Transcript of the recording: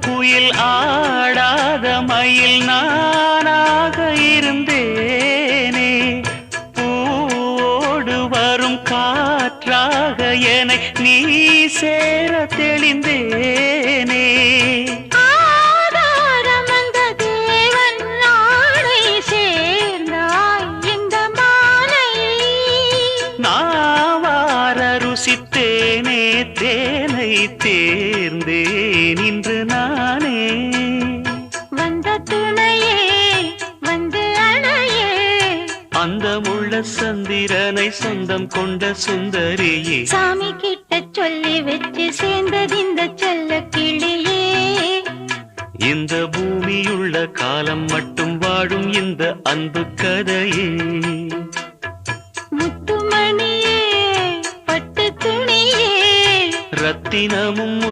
குயில் ஆடாத மயில் நானாக இருந்தேனே. பூவோடு வரும் காற்றாக என்னை நீ சேர தெளிந்தேனே. ருசித்தேனே தேனை தேர்ந்தேன் இன்று நானே. வந்த துணையே வந்து அணையே, அந்த முள்ள சந்திரனை சொந்தம் கொண்ட சுந்தரியே. சாமி கிட்ட சொல்லி வச்சு சேர்ந்தது இந்த செல்ல கிளியே. இந்த பூமியுள்ள காலம் மட்டும் வாழும் இந்த அன்பு கதையே.